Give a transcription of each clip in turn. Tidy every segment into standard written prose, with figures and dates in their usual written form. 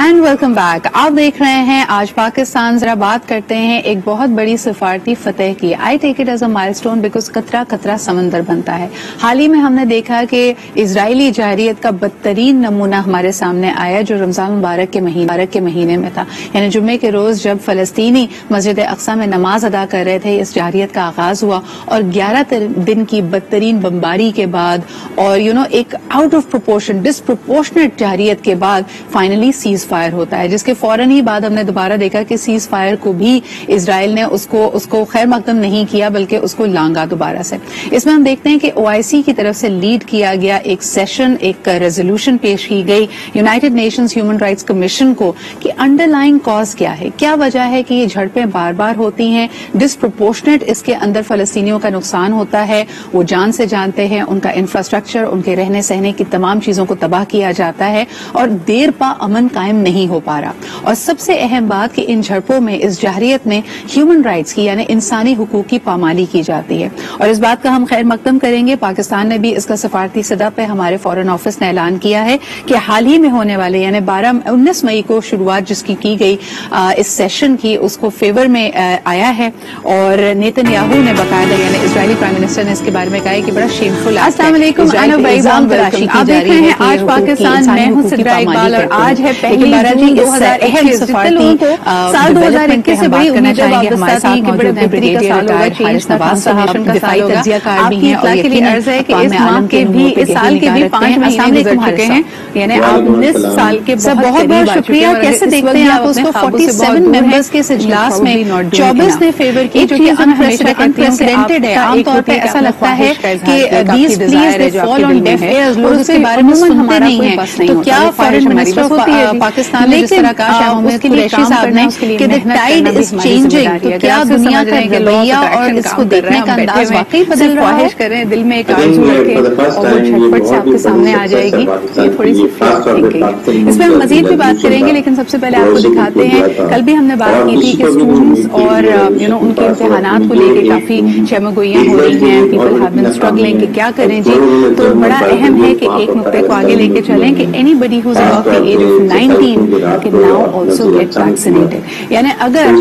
And welcome back. آپ دیکھ رہے ہیں آج پاکستان. ذرا بات کرتے ہیں ایک بہت بڑی سفارتی فتح کی. آئی ٹیک اٹ ایز اے مائل اسٹون بیکاز قطرہ قطرہ سمندر بنتا ہے. حال ہی میں ہم نے دیکھا کہ اسرائیلی جارحیت کا بدترین نمونہ ہمارے سامنے آیا جو رمضان مبارک کے مہینے میں تھا. یعنی جمعے کے روز جب فلسطینی مسجد اقصی میں نماز ادا کر رہے تھے اس جارحیت کا آغاز ہوا اور 11 دن کی بدترین بمباری کے بعد اور ایک آؤٹ آف پروپورشن ڈسپروپورشنٹ جارحیت کے بعد فائنلی سیز فائر ہوتا ہے, جس کے فوراً ہی بعد ہم نے دوبارہ دیکھا کہ سیز فائر کو بھی اسرائیل نے اس کو خیر مقدم نہیں کیا بلکہ اس کو لانگا دوبارہ سے. اس میں ہم دیکھتے ہیں کہ OIC کی طرف سے لیڈ کیا گیا ایک سیشن, ایک ریزولوشن پیش کی گئی United nations human rights commission کو کہ انڈر لائن کاز کیا ہے, کیا وجہ ہے کہ یہ جھڑپیں بار بار ہوتی ہیں, ڈسپروپورشنٹ اس کے اندر فلسطینیوں کا نقصان ہوتا ہے, وہ جان سے جانتے ہیں, ان کا انفراسٹرکچر, ان کے رہنے سہنے کی تمام چیزوں کو تباہ کیا جاتا ہے اور دیر پا امن قائم نہیں ہو پا رہا. اور سب سے اہم بات کہ ان جھڑپوں میں اس جارحیت میں ہیومن رائٹس کی یعنی انسانی حقوق کی پامالی کی جاتی ہے. اور اس بات کا ہم خیر مقدم کریں گے. پاکستان نے بھی اس کا سفارتی صدا پہ ہمارے فورن آفس نے اعلان کیا ہے کہ حال ہی میں ہونے والے یعنی 19 مئی کو شروعات جس کی گئی اس سیشن کی اس کو فیور میں آیا ہے اور نیتن یاہو نے باقاعدہ یعنی اسرائیلی پرائم منسٹر نے اس کے بارے میں کہا ہے کہ بڑا شیمفل ہے. السلام علیکم, آپ دیکھ رہے ہیں آج پاکستان, میں ہوں صدرا اقبال اور آج ہے پہلی جون 2021. سال 2021 سے بڑی امید وابستہ تھی کہ بڑے بہتری کا سال ہوگا, چینج ٹرانسفارمیشن کا سال ہوگا. آپ کی اطلاع کے لیے عرض ہے کہ اس ماہ کے بھی اس سال کے بھی 5 مہینے گزر چکے ہیں, یعنی آپ 19 سال کے بہت بہت شکریہ. کیسے دیکھتے ہیں آپ اس کو 47 ممبرز کے اس اجلاس میں 24 نے فیور کی جو کہ انپریسیڈنٹڈ ہے. عام طور پہ ایسا لگتا ہے کہ these pleas they fall on deaf ears, لوگ اس کے بارے میں سنتے نہیں ہیں. تو کیا فارن منسٹر آف پاکستان نے جس طرح کہا شاہ محمد قریشی صاحب نے کہ the tide is changing, تو کیا دنیا کا رویہ اور اس کو دیکھنے کا انداز واقعی بدل رہا ہے؟ کریں دل میں ایک آرزو رکھیں اور وہ جھٹپٹ سے آپ کے سامنے آ جائے گی. یہ تھوڑی سی فلاٹ تھنکنگ ہے. اس میں ہم مزید بھی بات کریں گے لیکن سب سے پہلے آپ کو دکھاتے ہیں. کل بھی ہم نے بات کی تھی کہ اسٹوڈنٹس اور ان کے امتحانات کو لے کے کافی شرمگوئیاں ہو رہی ہیں. پیپل ہیو بین اسٹرگلنگ کہ کیا کریں جی. تو بڑا اہم ہے کہ ایک نقطے کو آگے لے کے چلیں کہ anybody who's above the age of 19 can now also get vaccinated. یعنی اگر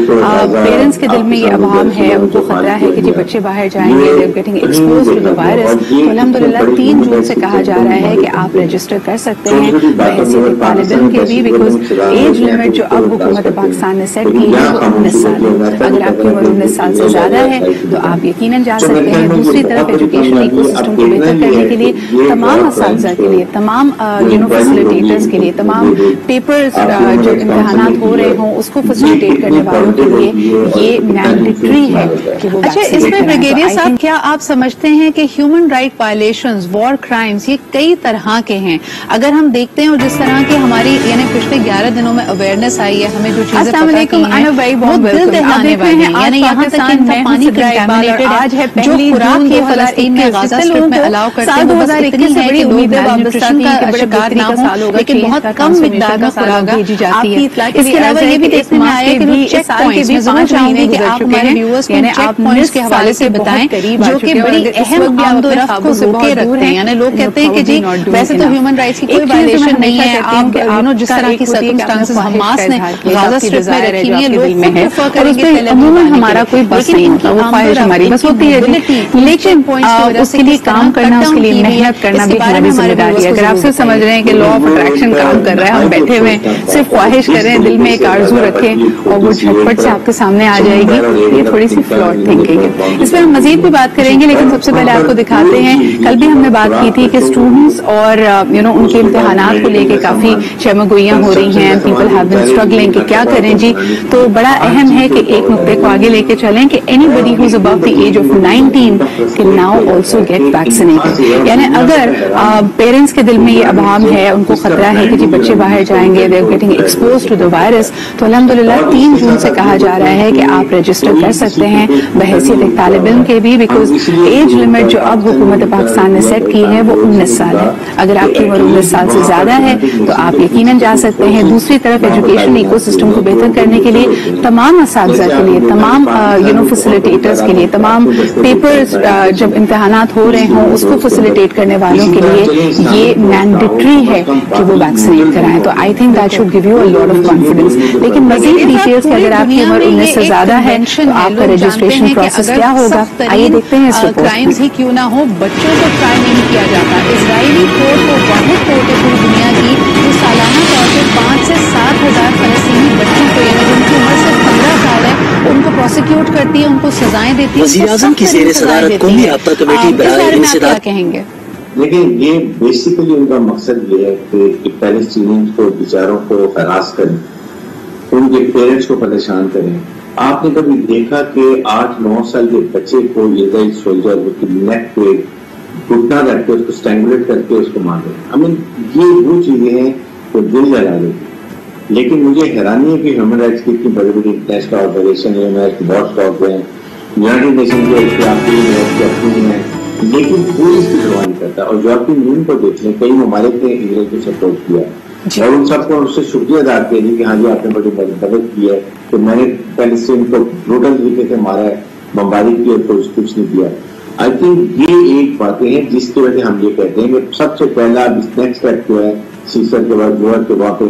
پیرنٹس کے دل میں یہ ابہام ہے, ان کو خطرہ ہے کہ جی بچے باہر جائیں گے, they're getting exposed to the virus, تو الحمدللہ 3 جون سے کہا جا رہا ہے کہ آپ رجسٹر کر سکتے ہیں بحیثیت طالب علم کے بھی, بیکاز ایج لمٹ جو اب حکومت پاکستان نے سیٹ کی ہے وہ 19 سال ہے. اگر آپ کی عمر 19 سال سے زیادہ ہے تو آپ یقیناً جا سکتے ہیں. دوسری طرف ایجوکیشن ایکو سسٹم کو بہتر کرنے کے لیے تمام اساتذہ کے لیے, تمام فیسیلیٹیٹرز کے لیے, تمام پیپرز جو امتحانات ہو رہے ہوں اس کو فیسیلیٹیٹ کرنے والوں کے لیے یہ مینڈیٹری ہے کہ وہ. اچھا, اس میں بریگیڈیئر صاحب کیا آپ سمجھتے ہیں کہ human right violations, war crimes یہ کئی طرح کے ہیں؟ اگر ہم دیکھتے ہیں اور جس طرح کی ہماری یعنی پچھلے 11 دنوں میں اویئرنیس آئی ہے, ہمیں جو چیزیں پتہ کی ہیں وہ دل دہلانے والی ہیں. یعنی یہاں تک کہ پانی کنٹامینیٹڈ جو خوراک یہ فلسطین میں غزہ اسٹرپ میں الاؤ کرتے ہیں وہ بس اتنی ہے کہ لوگ نیوٹریشن کا شکار نہ ہوں, لیکن بہت کم مقدار میں خوراک بھیجی جاتی ہے. اس کے علاوہ یہ بھی دیکھنے میں آیا کہ لوگ چیک پوائنٹس میں ضرور چاہوں گے کہ آپ ہمارے ویورز کو چیک پوائنٹس کے حوالے سے بتائیں جو کہ بڑی اہم آمد و رفت کو روکے رکھتے ہیں. یعنی لوگ کہتے ہیں کہ جی ویسے تو ہیومن رائٹس کی کوئی وائلیشن نہیں ہے, آپ جس طرح کی سرکمسٹانسز حماس نے غزہ اسٹرپ میں رکھی ہوئی ہیں لوگ پریفر کریں گے عموماً ہمارا کوئی بس نہیں ہوتا, وہ خواہش ہماری بس ہوتی ہے, لیکن اس کے لیے کام کرنا, اس کے لیے محنت کرنا بھی ہماری ذمہ داری ہے. اگر آپ صرف سمجھ رہے ہیں کہ لا آف اٹریکشن کام کر رہا ہے, ہم بیٹھے ہوئے صرف خواہش کریں, دل میں ایک آرزو رکھیں اور وہ جھٹپٹ سے آپ کے سامنے آ جائے گی, یہ تھوڑی سی فلاٹ تھنکنگ ہے. اس میں ہم مزید بھی بات کریں گے لیکن سب سے پہلے آپ کو دکھاتے ہیں. کل بھی ہم نے بات کی تھی کہ اسٹوڈنٹس اور ان کے امتحانات کو لے کے کافی شرمگوئیاں ہو رہی ہیں, پیپل ہیو بین اسٹرگلنگ کہ کیا کریں جی. تو بڑا اہم ہے کہ ایک نقطے کو آگے لے کے چلیں کہ anybody who's above the age of 19 can now also get vaccinated. یعنی اگر پیرنٹس کے دل میں یہ ابہام ہے, ان کو خطرہ ہے کہ جی بچے باہر جائیں گے, they're getting exposed to the virus, تو الحمدللہ 3 جون سے کہا جا رہا ہے کہ آپ رجسٹر کر سکتے ہیں بحیثیت ایک طالب علم کے بھی, بیکاز ایج لمٹ جو اب حکومت پاکستان نے سیٹ کی ہے وہ 19 سال ہے. اگر آپ کی عمر 19 سال سے زیادہ ہے تو آپ یقیناً جا سکتے ہیں. دوسری طرف ایجوکیشن ایکو سسٹم کو بہتر کرنے کے لیے تمام اساتذہ کے لیے, تمام فیسیلیٹیٹرز کے لیے, تمام پیپرز جب امتحانات ہو رہے ہوں اس کو فیسیلیٹیٹ کرنے والوں کے لیے یہ مینڈیٹری ہے کہ وہ ویکسینیٹ کرائیں. تو I think think that should give you a lot of confidence. لیکن مزید ڈیٹیلز کہ اگر آپ کی عمر 19 سے زیادہ ہے تو آپ کا رجسٹریشن پروسیس کیا ہوگا؟ آئیے دیکھتے ہیں اس رپورٹ. کرائمز ہی کیوں نہ ہو بچوں کو ٹرائی نہیں کیا جاتا. اسرائیلی کورٹ کو واحد کورٹ ہے پوری دنیا کی جو سالانہ طور پہ 5 سے 7 ہزار فلسطینی بچوں کو یعنی جن کی عمر صرف 15 سال ہے ان کو پروسیکیوٹ کرتی ہے, ان کو سزائیں دیتی ہے. وزیر اعظم کی زیر صدارت قومی رابطہ کمیٹی برائے انسداد. کیا کہیں گے؟ لیکن یہ بیسیکلی ان کا مقصد یہ ہے کہ پیلسٹینین کو بیچاروں کو ہراس کریں, ان کے پیرنٹس کو پریشان کریں. آپ نے کبھی دیکھا کہ 8-9 سال کے بچے کو اسرائیل سولجر کی نیک پہ گھٹنا رکھ کے اس کو اسٹینگولیٹ کر کے اس کو مار دیں. یہ وہ چیزیں ہیں جو دل جلا دیتی. لیکن مجھے حیرانی ہے کہ ہیومن رائٹس کی اتنی بڑی بڑی انٹرنیشنل آرگنائزیشن ہے, واچ ڈاگ ہیں, یونائٹڈ نیشن کی اپنی ہے, لیکن کوئی اس کی پرواہ نہیں کرتا. اور یورپین یونین کو دیکھ لیں, کئی ممالک نے اسرائیل کو سپورٹ کیا اور ان سب کو اس سے شکریہ ادا کیا کہ ہاں جی آپ نے بڑی مدد کی ہے کہ میں نے فلسطین کو بروٹل طریقے سے مارا ہے, بمباری کی اور کچھ نہیں کیا. آئی تھنک یہ ایک باتیں ہیں جس کی وجہ ہم یہ کہتے ہیں کہ سب سے پہلا نیکسٹ اسٹیپ جو ہے سیسر کے بعد جو ہے کہ وہاں پہ.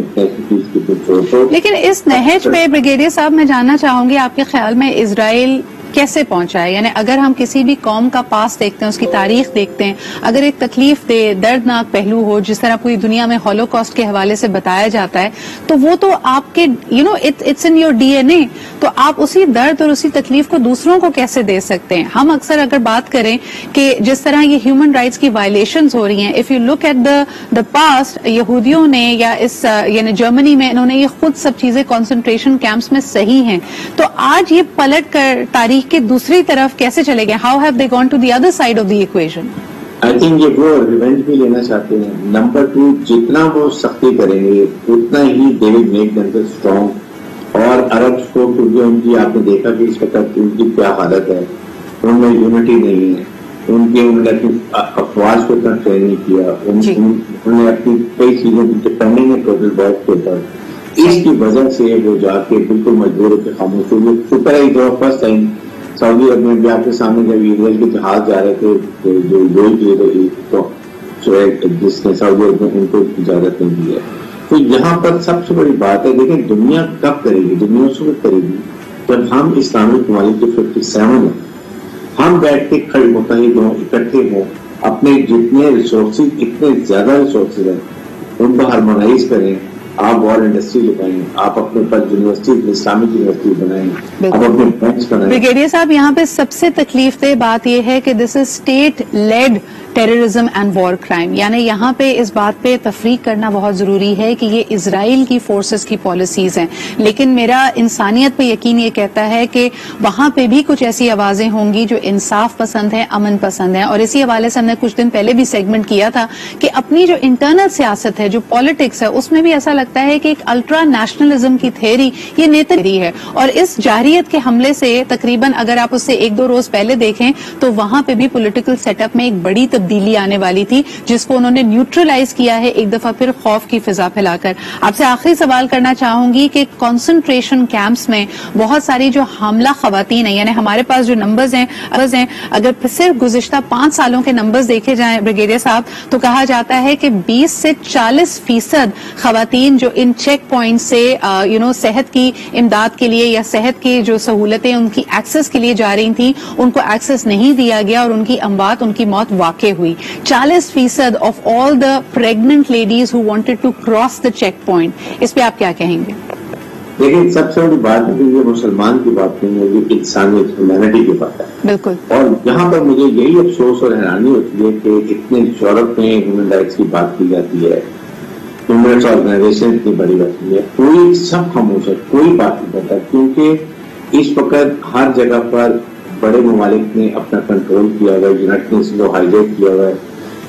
لیکن اس نہج پہ بریگیڈیئر صاحب میں جاننا چاہوں گی آپ کے خیال میں اسرائیل کیسے پہنچا ہے؟ یعنی اگر ہم کسی بھی قوم کا پاس دیکھتے ہیں, اس کی تاریخ دیکھتے ہیں, اگر ایک تکلیف دہ دردناک پہلو ہو جس طرح پوری دنیا میں ہولوکاسٹ کے حوالے سے بتایا جاتا ہے تو وہ تو آپ کے it's in your D N A, تو آپ اسی درد اور اسی تکلیف کو دوسروں کو کیسے دے سکتے ہیں؟ ہم اکثر اگر بات کریں کہ جس طرح یہ ہیومن رائٹس کی وائلیشنز ہو رہی ہیں, if you look at the past, یہودیوں نے یا اس یعنی جرمنی میں انہوں نے یہ خود سب چیزیں کنسنٹریشن کیمپس میں صحیح ہیں, تو آج یہ پلٹ کر تاریخ کہ دوسری طرف کیسے چلے گئے؟ How have they gone to the other side of the equation? I think یہ وہ ریونج بھی لینا چاہتے ہیں. نمبر 2, جتنا وہ سختی کریں گے اتنا ہی دے ول میک دیم اسٹرانگ. اور عربس کو کیونکہ ان کی آپ نے دیکھا کہ اس وقت ان کی کیا حالت ہے, ان میں یونٹی نہیں ہے, انہوں نے اپنی افواج کو اتنا ٹرین نہیں کیا, انہوں نے اپنی کئی چیزوں کی ڈپینڈنگ ہے ٹوٹل بارڈ کے اوپر. اس کی وجہ سے وہ جا کے بالکل مجبور ہو کے خاموش ہوئے. شکر ہے جو فرسٹ ٹائم سعودی عرب میں بھی آپ کے سامنے جب اسرائیل کے جہاز جا رہے تھے جو جس نے سعودی عرب میں ان کو اجازت نہیں دی ہے. تو یہاں پر سب سے بڑی بات ہے, دیکھیں دنیا کب کرے گی, دنیا اس وقت کرے گی جب ہم اسلامک ممالک کے 57 ہیں, ہم بیٹھ کے کھڑے متحد ہوں, اکٹھے ہوں, اپنے جتنے ریسورسز اتنے زیادہ ریسورسز ہیں ان کو ہارمونائز کریں. آپ وار انڈسٹری لگائیں, آپ اپنے اوپر یونیورسٹی اسلامک یونیورسٹی بنائیں, آپ اپنے بینچ بنائیں. بریگیڈیئر صاحب یہاں پہ سب سے تکلیف دہ بات یہ ہے کہ this is state led terrorism and war crime. یعنی یہاں پہ اس بات پہ تفریق کرنا بہت ضروری ہے کہ یہ اسرائیل کی فورسز کی پالیسیز ہیں, لیکن میرا انسانیت پہ یقین یہ کہتا ہے کہ وہاں پہ بھی کچھ ایسی آوازیں ہوں گی جو انصاف پسند ہیں, امن پسند ہیں. اور اسی حوالے سے ہم نے کچھ دن پہلے بھی سیگمنٹ کیا تھا کہ اپنی جو انٹرنل سیاست ہے, جو پالیٹکس ہے, اس میں بھی ایسا لگتا ہے کہ ایک الٹرا نیشنلزم کی تھیوری یہ نیتری ہے. اور اس جارحیت کے حملے سے تقریباً اگر آپ اس سے 1-2 روز پہلے دیکھیں تو وہاں پہ بھی پولیٹیکل سیٹ اپ میں ایک بڑی تبدیلی آنے والی تھی جس کو انہوں نے نیوٹرلائز کیا ہے ایک دفعہ پھر خوف کی فضا پھیلا کر. آپ سے آخری سوال کرنا چاہوں گی کہ کنسنٹریشن کیمپس میں بہت ساری جو حاملہ خواتین ہیں, یعنی ہمارے پاس جو نمبرز ہیں اگر صرف گزشتہ 5 سالوں کے نمبرز دیکھے جائیں بریگیڈیئر صاحب, تو کہا جاتا ہے کہ 20 سے 40% خواتین جو ان چیک پوائنٹ سے صحت کی امداد کے لیے یا صحت کی جو سہولتیں ان کی ایکسس کے لیے جا رہی تھیں ان کو ایکسس نہیں دیا گیا اور ان کی اموات, ان کی موت واقع ہوئی. 40% of all the pregnant ladies who wanted to cross the checkpoint. اس پہ آپ کیا کہیں گے؟ لیکن سب سے بڑی بات ہے کہ یہ مسلمان کی بات نہیں ہے, یہ انسانیت ہیومینٹی کی بات ہے. بالکل. اور یہاں پر مجھے یہی افسوس اور حیرانی ہوتی ہے کہ اتنے یورپ میں ہیومن رائٹس کی بات کی جاتی ہے, ہیومن رائٹس آرگنائزیشن اتنی بڑی ہوتی ہے, کوئی سب خاموش ہے, کوئی بات نہیں کرتا, کیونکہ اس وقت ہر جگہ پر بڑے ممالک نے اپنا کنٹرول کیا ہوا ہے. یونائٹڈ نیشن کو ہائی لائٹ کیا ہوا ہے.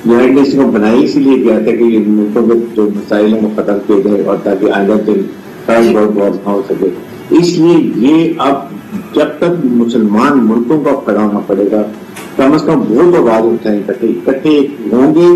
یونائٹڈ نیشن کو بنائی اسی لیے کیا تھا کہ یہ ملکوں کے جو مسائل ہیں وہ ختم کیے گئے اور تاکہ آئندہ دن بہت نہ ہو سکے. اس لیے یہ اب جب تک مسلمان ملکوں کو کھڑا ہونا پڑے گا, کم از کم وہ تو آواز اٹھائیں, اکٹھے ہوں گے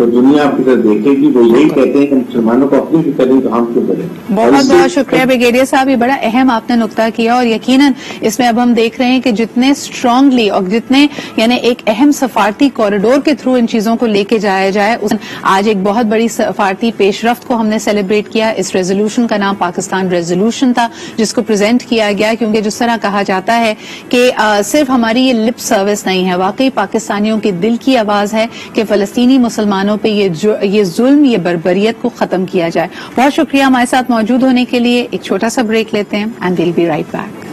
تو دنیا آپ کی طرف دیکھے گی. وہ یہی کہتے ہیں کہ مسلمانوں کو اپنی فکر نہیں تو ہم کیوں کریں. بہت بہت شکریہ بریگیڈیئر صاحب, یہ بڑا اہم آپ نے نقطہ کیا, اور یقیناً اس میں اب ہم دیکھ رہے ہیں کہ جتنے اسٹرانگلی اور جتنے یعنی ایک اہم سفارتی کوریڈور کے تھرو ان چیزوں کو لے کے جایا جائے. آج ایک بہت بڑی سفارتی پیش رفت کو ہم نے سیلیبریٹ کیا. اس ریزولوشن کا نام پاکستان ریزولوشن تھا, جس کو پریزنٹ کیا گیا, کیونکہ جس طرح کہا جاتا ہے کہ صرف ہماری یہ لپ سروس نہیں ہے, واقعی پاکستانیوں کے دل کی آواز ہے کہ فلسطینی مسلمانوں پہ یہ ظلم, یہ بربریت کو ختم کیا جائے. بہت شکریہ ہمارے ساتھ موجود ہونے کے لیے. ایک چھوٹا سا بریک لیتے ہیں and we'll be right back.